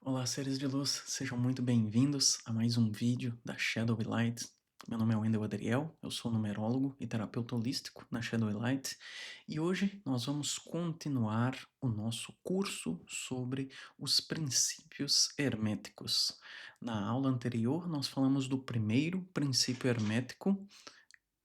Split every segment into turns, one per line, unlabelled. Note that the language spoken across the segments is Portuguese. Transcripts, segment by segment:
Olá, seres de luz, sejam muito bem-vindos a mais um vídeo da Shadow Light. Meu nome é Wendel Adriel, eu sou numerólogo e terapeuta holístico na Shadow Light e hoje nós vamos continuar o nosso curso sobre os princípios herméticos. Na aula anterior, nós falamos do primeiro princípio hermético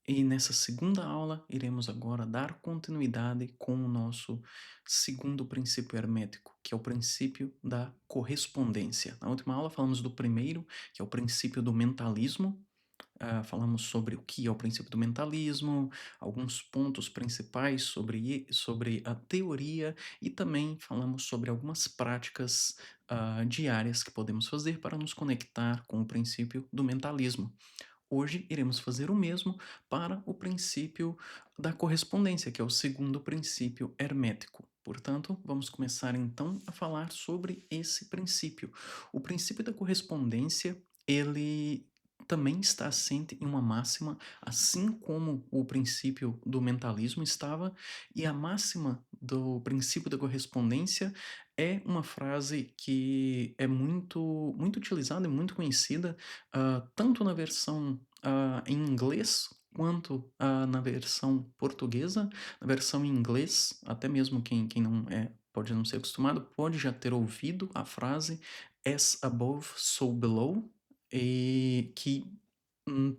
e nessa segunda aula, iremos agora dar continuidade com o nosso segundo princípio hermético, que é o princípio da correspondência. Na última aula falamos do primeiro, que é o princípio do mentalismo. Falamos sobre o que é o princípio do mentalismo, alguns pontos principais sobre a teoria e também falamos sobre algumas práticas diárias que podemos fazer para nos conectar com o princípio do mentalismo. Hoje iremos fazer o mesmo para o princípio da correspondência, que é o segundo princípio hermético. Portanto, vamos começar então a falar sobre esse princípio. O princípio da correspondência, ele também está assente em uma máxima, assim como o princípio do mentalismo estava, e a máxima do princípio da correspondência é uma frase que é muito utilizada e muito conhecida, tanto na versão em inglês quanto na versão portuguesa. Na versão em inglês, até mesmo quem não pode não ser acostumado, pode já ter ouvido a frase as above, so below, e que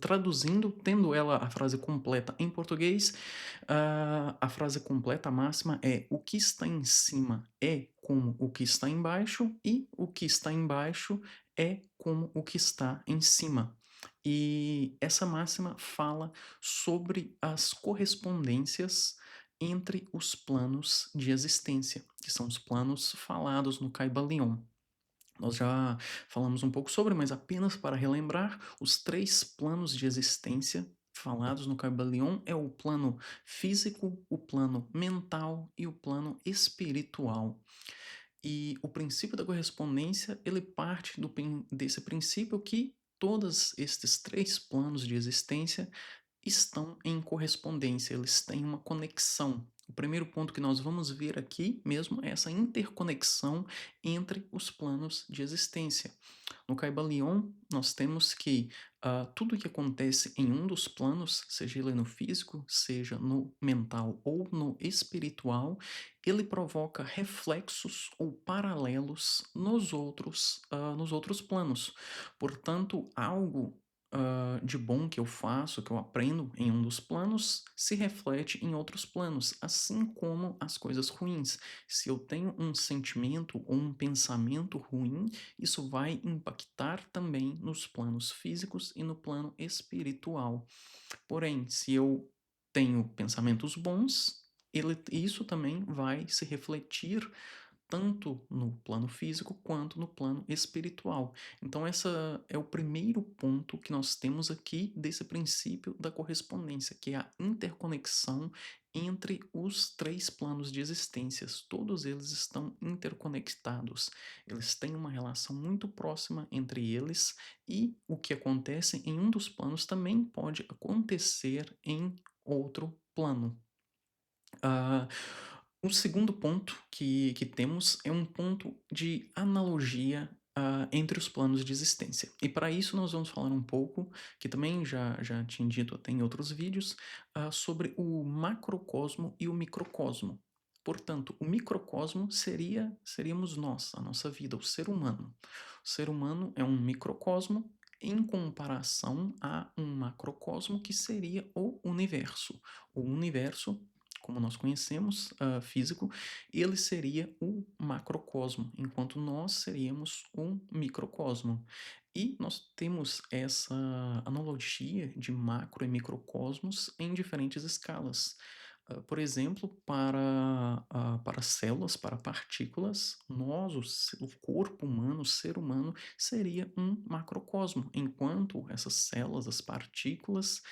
traduzindo, tendo ela a frase completa em português, a frase completa, a máxima é: o que está em cima é como o que está embaixo, e o que está embaixo é como o que está em cima. E essa máxima fala sobre as correspondências entre os planos de existência, que são os planos falados no Kybalion. Nós já falamos um pouco sobre, mas apenas para relembrar, os três planos de existência falados no Kybalion é o plano físico, o plano mental e o plano espiritual. E o princípio da correspondência, ele parte desse princípio que todos estes três planos de existência estão em correspondência, eles têm uma conexão. O primeiro ponto que nós vamos ver aqui mesmo é essa interconexão entre os planos de existência. No Kybalion, nós temos que tudo que acontece em um dos planos, seja ele no físico, seja no mental ou no espiritual, ele provoca reflexos ou paralelos nos outros planos. Portanto, algo de bom que eu faço, que eu aprendo em um dos planos, se reflete em outros planos, assim como as coisas ruins. Se eu tenho um sentimento ou um pensamento ruim, isso vai impactar também nos planos físicos e no plano espiritual. Porém, se eu tenho pensamentos bons, isso também vai se refletir tanto no plano físico quanto no plano espiritual. Então, essa é o primeiro ponto que nós temos aqui desse princípio da correspondência, que é a interconexão entre os três planos de existências. Todos eles estão interconectados. Eles têm uma relação muito próxima entre eles e o que acontece em um dos planos também pode acontecer em outro plano. Ah, o segundo ponto que temos é um ponto de analogia entre os planos de existência. E para isso nós vamos falar um pouco, que também já tinha dito até em outros vídeos, sobre o macrocosmo e o microcosmo. Portanto, o microcosmo seríamos nós, a nossa vida, o ser humano. O ser humano é um microcosmo em comparação a um macrocosmo que seria o universo. O universo, como nós conhecemos, físico, ele seria o macrocosmo, enquanto nós seríamos um microcosmo. E nós temos essa analogia de macro e microcosmos em diferentes escalas. Por exemplo, para células, para partículas, o corpo humano, o ser humano, seria um macrocosmo, enquanto essas células, as partículas,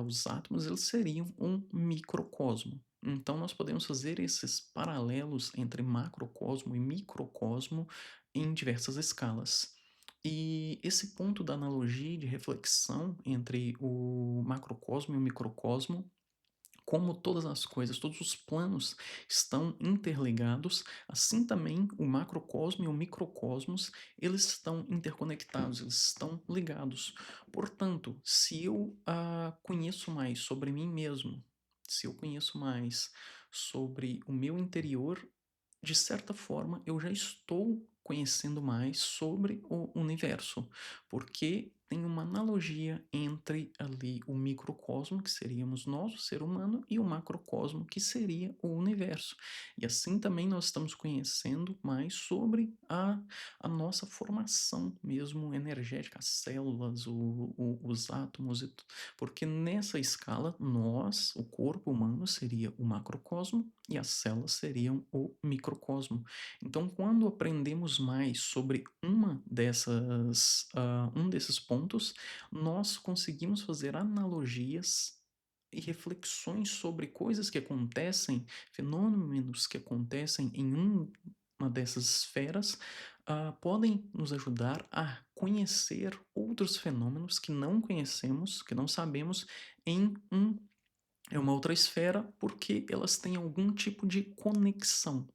os átomos, eles seriam um microcosmo. Então, nós podemos fazer esses paralelos entre macrocosmo e microcosmo em diversas escalas. E esse ponto da analogia e de reflexão entre o macrocosmo e o microcosmo como todas as coisas, todos os planos estão interligados, assim também o macrocosmo e o microcosmos, eles estão interconectados, eles estão ligados. Portanto, se eu conheço mais sobre mim mesmo, se eu conheço mais sobre o meu interior, de certa forma, eu já estou conhecendo mais sobre o universo, porque tem uma analogia entre ali o microcosmo, que seríamos nós, o ser humano, e o macrocosmo, que seria o universo. E assim também nós estamos conhecendo mais sobre a nossa formação mesmo energética, as células, os átomos, porque nessa escala, nós, o corpo humano, seria o macrocosmo e as células seriam o microcosmo. Então, quando aprendemos mais sobre um desses pontos, nós conseguimos fazer analogias e reflexões sobre coisas que acontecem, fenômenos que acontecem em uma dessas esferas, podem nos ajudar a conhecer outros fenômenos que não conhecemos, que não sabemos, em uma outra esfera, porque elas têm algum tipo de conexão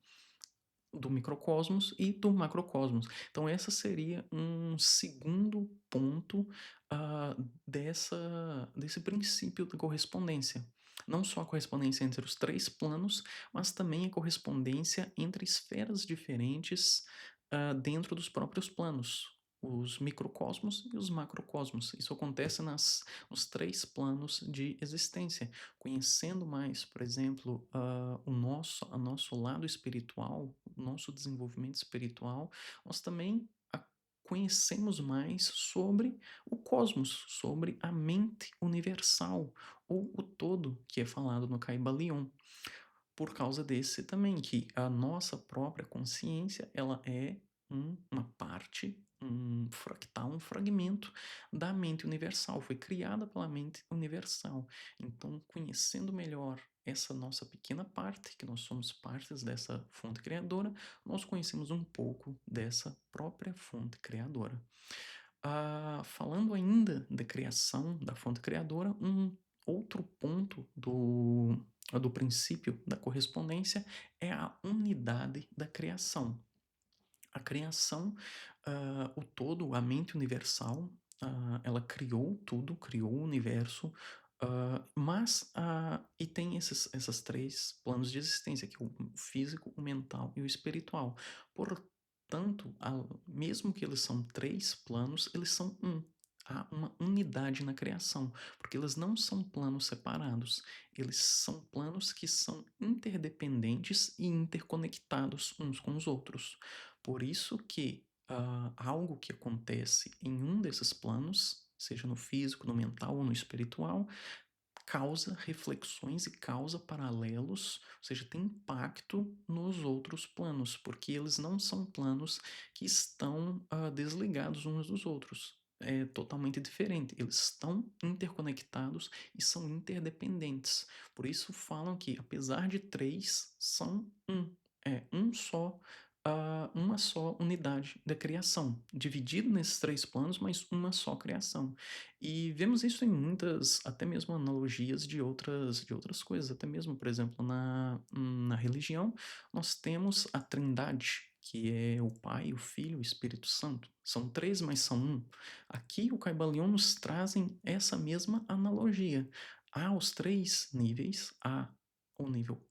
do microcosmos e do macrocosmos. Então, essa seria um segundo ponto ah, desse princípio da correspondência. Não só a correspondência entre os três planos, mas também a correspondência entre esferas diferentes dentro dos próprios planos. Os microcosmos e os macrocosmos. Isso acontece nos três planos de existência. Conhecendo mais, por exemplo, o nosso lado espiritual, o nosso desenvolvimento espiritual, nós também conhecemos mais sobre o cosmos, sobre a mente universal, ou o todo que é falado no Caibalion. Por causa desse também, que a nossa própria consciência, ela é uma parte, um fractal, um fragmento da mente universal, foi criada pela mente universal. Então, conhecendo melhor essa nossa pequena parte, que nós somos partes dessa fonte criadora, nós conhecemos um pouco dessa própria fonte criadora. Falando ainda da criação, da fonte criadora, um outro ponto do princípio da correspondência é a unidade da criação. A criação, o todo, a mente universal, ela criou tudo, criou o universo, e tem esses três planos de existência, que é o físico, o mental e o espiritual. Portanto, mesmo que eles são três planos, eles são um. Há uma unidade na criação, porque eles não são planos separados, eles são planos que são interdependentes e interconectados uns com os outros. Por isso que algo que acontece em um desses planos, seja no físico, no mental ou no espiritual, causa reflexões e causa paralelos, ou seja, tem impacto nos outros planos, porque eles não são planos que estão desligados uns dos outros. É totalmente diferente. Eles estão interconectados e são interdependentes. Por isso falam que, apesar de três, são um. É um só, uma só unidade da criação, dividido nesses três planos, mas uma só criação. E vemos isso em muitas, até mesmo analogias de outras coisas, até mesmo, por exemplo, na religião, nós temos a Trindade, que é o Pai, o Filho e o Espírito Santo. São três, mas são um. Aqui o Caibalion nos trazem essa mesma analogia. Há os três níveis, há o nível,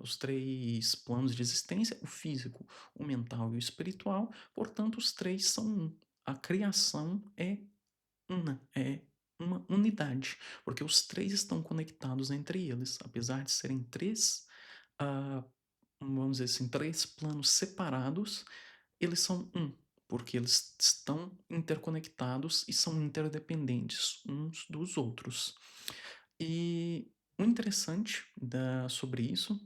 os três planos de existência, o físico, o mental e o espiritual, portanto, os três são um. A criação é uma unidade, porque os três estão conectados entre eles, apesar de serem três, ah, vamos dizer assim, três planos separados, eles são um, porque eles estão interconectados e são interdependentes uns dos outros. E o interessante sobre isso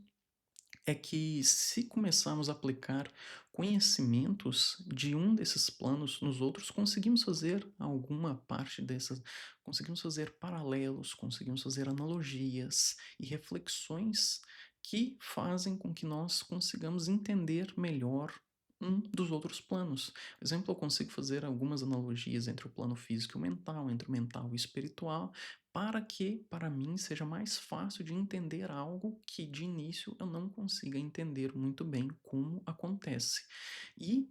é que se começarmos a aplicar conhecimentos de um desses planos nos outros, conseguimos fazer alguma parte dessas, conseguimos fazer paralelos, conseguimos fazer analogias e reflexões que fazem com que nós consigamos entender melhor um dos outros planos. Por exemplo, eu consigo fazer algumas analogias entre o plano físico e o mental, entre o mental e o espiritual, para que, para mim, seja mais fácil de entender algo que de início eu não consiga entender muito bem como acontece. E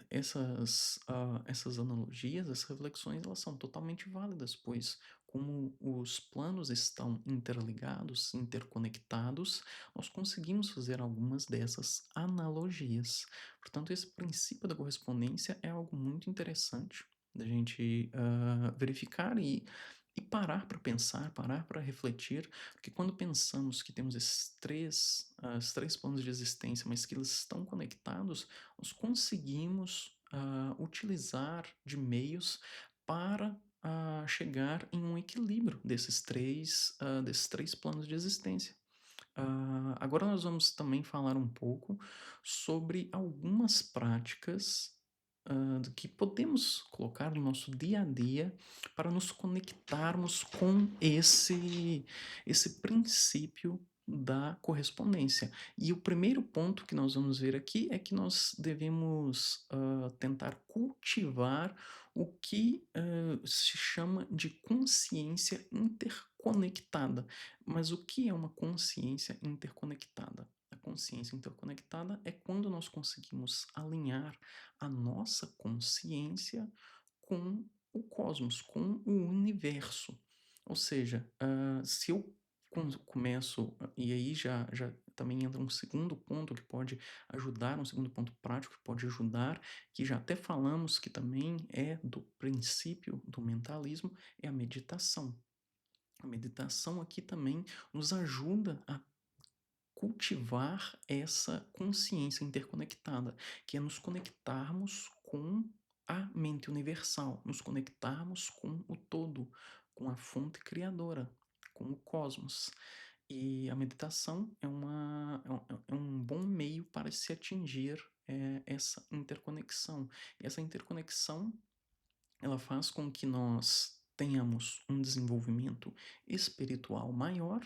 essas analogias, essas reflexões, elas são totalmente válidas, pois como os planos estão interligados, interconectados, nós conseguimos fazer algumas dessas analogias. Portanto, esse princípio da correspondência é algo muito interessante da gente verificar e parar para pensar, parar para refletir, porque quando pensamos que temos esses três planos de existência, mas que eles estão conectados, nós conseguimos utilizar de meios para chegar em um equilíbrio desses três planos de existência. Agora nós vamos também falar um pouco sobre algumas práticas do que podemos colocar no nosso dia a dia para nos conectarmos com esse princípio da correspondência. E o primeiro ponto que nós vamos ver aqui é que nós devemos tentar cultivar o que se chama de consciência interconectada. Mas o que é uma consciência interconectada? A consciência interconectada é quando nós conseguimos alinhar a nossa consciência com o cosmos, com o universo. Ou seja, se eu começo, e aí já também entra um segundo ponto que pode ajudar, um segundo ponto prático que pode ajudar, que já até falamos que também é do princípio do mentalismo, é a meditação. A meditação aqui também nos ajuda a cultivar essa consciência interconectada, que é nos conectarmos com a mente universal, nos conectarmos com o todo, com a fonte criadora, com o cosmos. E a meditação é um bom meio para se atingir essa interconexão. E essa interconexão ela faz com que nós tenhamos um desenvolvimento espiritual maior,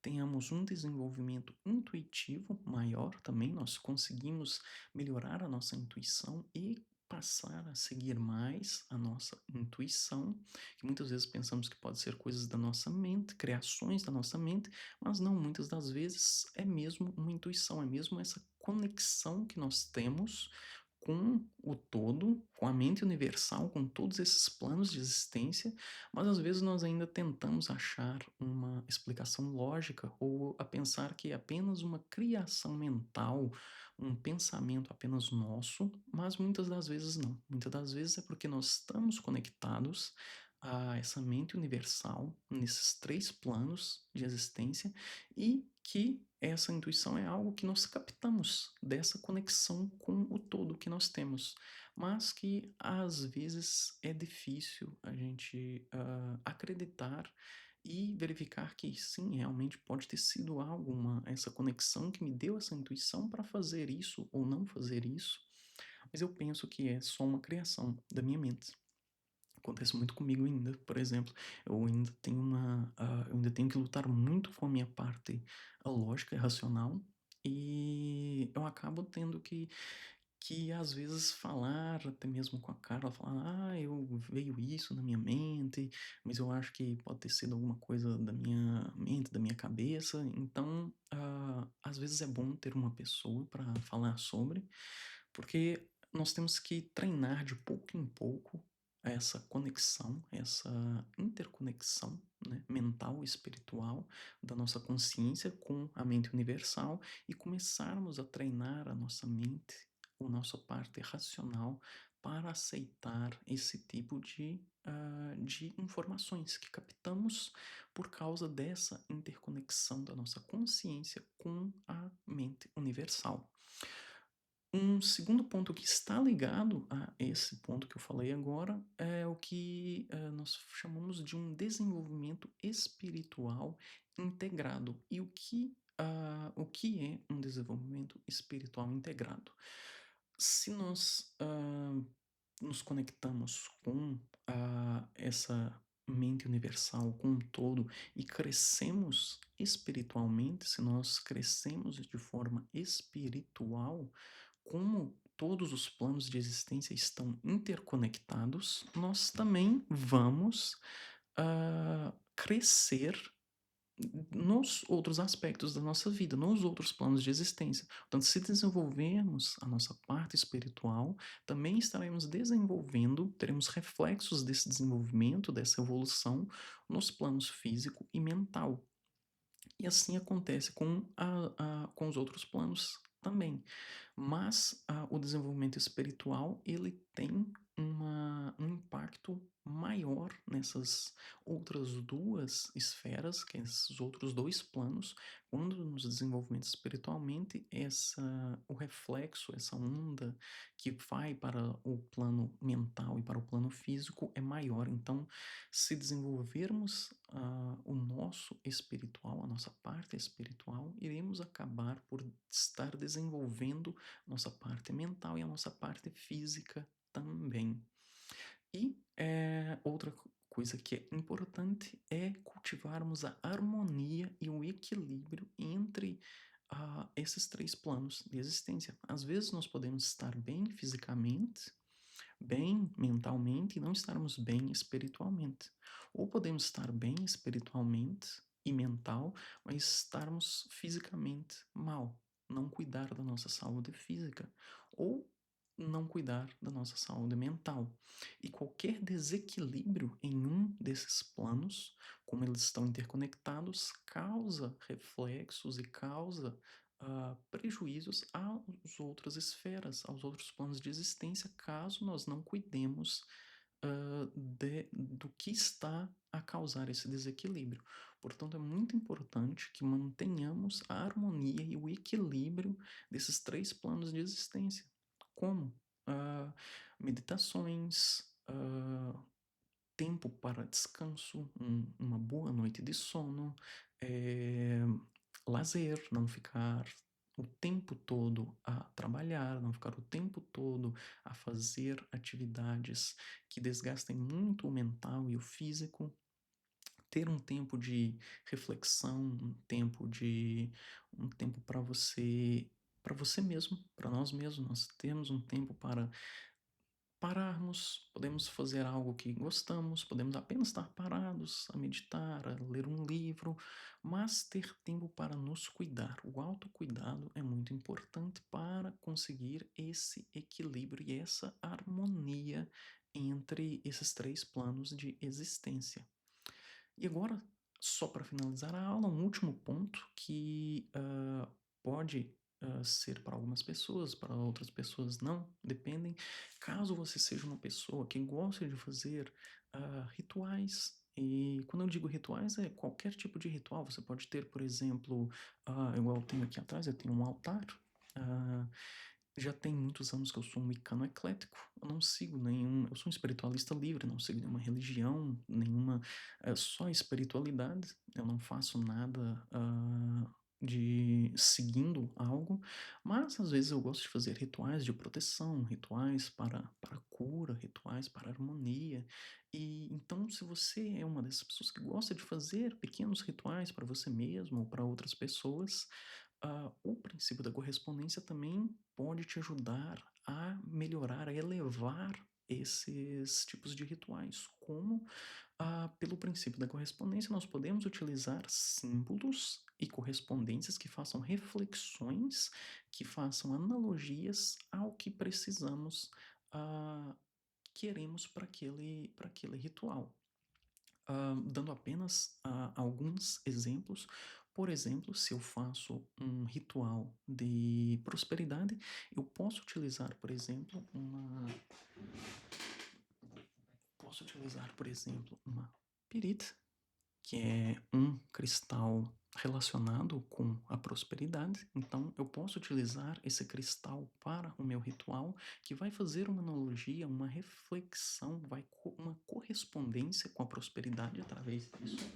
tenhamos um desenvolvimento intuitivo maior também, nós conseguimos melhorar a nossa intuição e passar a seguir mais a nossa intuição, que muitas vezes pensamos que pode ser coisas da nossa mente, criações da nossa mente, mas não, muitas das vezes é mesmo uma intuição, é mesmo essa conexão que nós temos com o todo, com a mente universal, com todos esses planos de existência, mas às vezes nós ainda tentamos achar uma explicação lógica ou a pensar que é apenas uma criação mental, um pensamento apenas nosso, mas muitas das vezes não. Muitas das vezes é porque nós estamos conectados a essa mente universal nesses três planos de existência e que essa intuição é algo que nós captamos dessa conexão com o todo que nós temos, mas que às vezes é difícil a gente acreditar e verificar que sim, realmente pode ter sido algo, essa conexão que me deu essa intuição para fazer isso ou não fazer isso, mas eu penso que é só uma criação da minha mente. Acontece muito comigo ainda, por exemplo, eu ainda tenho que lutar muito com a minha parte lógica e racional, e eu acabo tendo que às vezes falar até mesmo com a Carla, falar: eu veio isso na minha mente, mas eu acho que pode ter sido alguma coisa da minha mente, da minha cabeça". Então, às vezes é bom ter uma pessoa para falar sobre, porque nós temos que treinar de pouco em pouco essa conexão, essa interconexão, né, mental e espiritual da nossa consciência com a mente universal e começarmos a treinar a nossa mente, a nossa parte racional, para aceitar esse tipo de informações que captamos por causa dessa interconexão da nossa consciência com a mente universal. Um segundo ponto que está ligado a esse ponto que eu falei agora é o que nós chamamos de um desenvolvimento espiritual integrado. E o que é um desenvolvimento espiritual integrado? Se nós nos conectamos com essa mente universal, com um todo, e crescemos espiritualmente, se nós crescemos de forma espiritual, como todos os planos de existência estão interconectados, nós também vamos crescer nos outros aspectos da nossa vida, nos outros planos de existência. Portanto, se desenvolvermos a nossa parte espiritual, também estaremos desenvolvendo, teremos reflexos desse desenvolvimento, dessa evolução, nos planos físico e mental. E assim acontece com os outros planos também. Mas o desenvolvimento espiritual, ele tem um impacto maior nessas outras duas esferas, que é esses outros dois planos, quando nos desenvolvemos espiritualmente, o reflexo, essa onda que vai para o plano mental e para o plano físico é maior. Então, se desenvolvermos o nosso espiritual, a nossa parte espiritual, iremos acabar por estar desenvolvendo nossa parte mental e a nossa parte física também. E outra coisa que é importante é cultivarmos a harmonia e o equilíbrio entre esses três planos de existência. Às vezes nós podemos estar bem fisicamente, bem mentalmente e não estarmos bem espiritualmente. Ou podemos estar bem espiritualmente e mental, mas estarmos fisicamente mal, não cuidar da nossa saúde física, ou não cuidar da nossa saúde mental. E qualquer desequilíbrio em um desses planos, como eles estão interconectados, causa reflexos e causa prejuízos às outras esferas, aos outros planos de existência, caso nós não cuidemos do que está a causar esse desequilíbrio. Portanto, é muito importante que mantenhamos a harmonia e o equilíbrio desses três planos de existência. Como? Meditações, tempo para descanso, uma boa noite de sono, lazer, não ficar o tempo todo a trabalhar, não ficar o tempo todo a fazer atividades que desgastem muito o mental e o físico, ter um tempo de reflexão, um tempo para você mesmo, para nós mesmos, nós temos um tempo para pararmos, podemos fazer algo que gostamos, podemos apenas estar parados, a meditar, a ler um livro, mas ter tempo para nos cuidar. O autocuidado é muito importante para conseguir esse equilíbrio e essa harmonia entre esses três planos de existência. E agora, só para finalizar a aula, um último ponto que pode ser para algumas pessoas, para outras pessoas não, dependem. Caso você seja uma pessoa que gosta de fazer rituais, e quando eu digo rituais, é qualquer tipo de ritual. Você pode ter, por exemplo, igual eu tenho aqui atrás, eu tenho um altar. ah, já tem muitos anos que eu sou um wicano eclético. Eu não sigo nenhum. Eu sou um espiritualista livre, não sigo nenhuma religião, nenhuma. Só espiritualidade. Eu não faço nada de seguindo algo, mas às vezes eu gosto de fazer rituais de proteção, rituais para cura, rituais para harmonia. E então, se você é uma dessas pessoas que gosta de fazer pequenos rituais para você mesmo ou para outras pessoas, o princípio da correspondência também pode te ajudar a melhorar, a elevar esses tipos de rituais. Como, pelo princípio da correspondência, nós podemos utilizar símbolos e correspondências que façam reflexões, que façam analogias ao que precisamos, queremos para aquele ritual. Dando apenas alguns exemplos. Por exemplo, se eu faço um ritual de prosperidade, eu posso utilizar, por exemplo, uma pirita, que é um cristal relacionado com a prosperidade. Então, eu posso utilizar esse cristal para o meu ritual, que vai fazer uma analogia, uma reflexão, uma correspondência com a prosperidade através disso.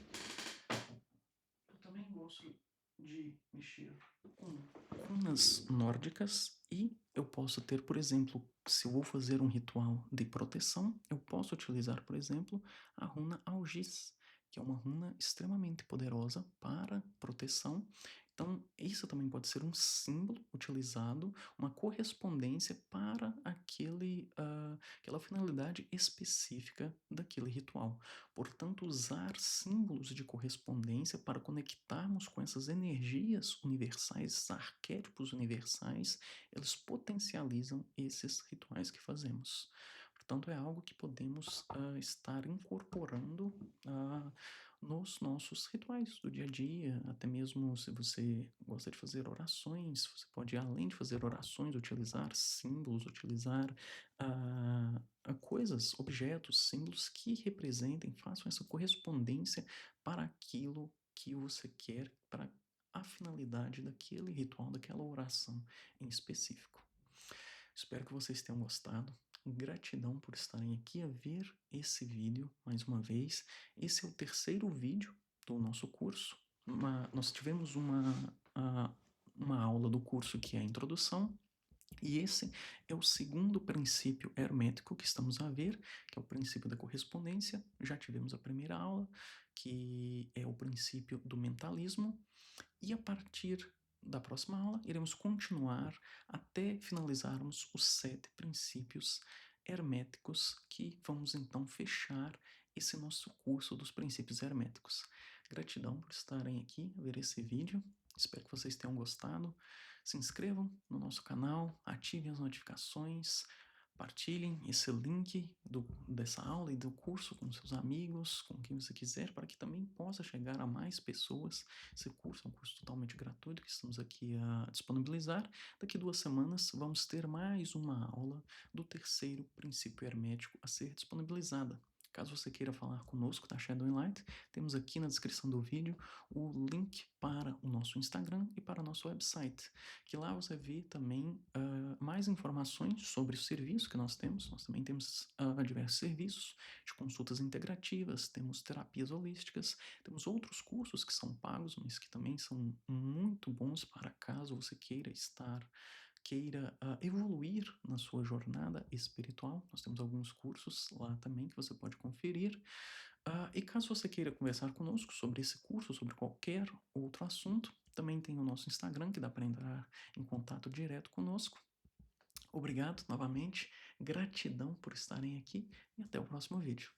Eu também gosto de mexer com runas nórdicas e eu posso ter, por exemplo, se eu vou fazer um ritual de proteção, eu posso utilizar, por exemplo, a runa Algis, que é uma runa extremamente poderosa para proteção. Então, isso também pode ser um símbolo utilizado, uma correspondência para aquela finalidade específica daquele ritual. Portanto, usar símbolos de correspondência para conectarmos com essas energias universais, esses arquétipos universais, eles potencializam esses rituais que fazemos. Portanto, é algo que podemos estar incorporando nos nossos rituais do dia a dia, até mesmo se você gosta de fazer orações, você pode, além de fazer orações, utilizar símbolos, utilizar coisas, objetos, símbolos que representem, façam essa correspondência para aquilo que você quer, para a finalidade daquele ritual, daquela oração em específico. Espero que vocês tenham gostado. Gratidão por estarem aqui a ver esse vídeo mais uma vez. Esse é o terceiro vídeo do nosso curso. Nós tivemos uma aula do curso que é a introdução, e esse é o segundo princípio hermético que estamos a ver, que é o princípio da correspondência. Já tivemos a primeira aula, que é o princípio do mentalismo, e a partir da próxima aula, iremos continuar até finalizarmos os 7 princípios herméticos, que vamos então fechar esse nosso curso dos princípios herméticos. Gratidão por estarem aqui a ver esse vídeo. Espero que vocês tenham gostado. Se inscrevam no nosso canal, ativem as notificações, partilhem esse link dessa aula e do curso com seus amigos, com quem você quiser, para que também possa chegar a mais pessoas. Esse curso é um curso totalmente gratuito que estamos aqui a disponibilizar. Daqui 2 semanas vamos ter mais uma aula do terceiro princípio hermético a ser disponibilizada. Caso você queira falar conosco da Shadow Light, temos aqui na descrição do vídeo o link para o nosso Instagram e para o nosso website, que lá você vê também mais informações sobre o serviço que nós temos. Nós também temos diversos serviços de consultas integrativas, temos terapias holísticas, temos outros cursos que são pagos, mas que também são muito bons para caso você queira evoluir na sua jornada espiritual. Nós temos alguns cursos lá também que você pode conferir. E caso você queira conversar conosco sobre esse curso, sobre qualquer outro assunto, também tem o nosso Instagram, que dá para entrar em contato direto conosco. Obrigado novamente, gratidão por estarem aqui e até o próximo vídeo.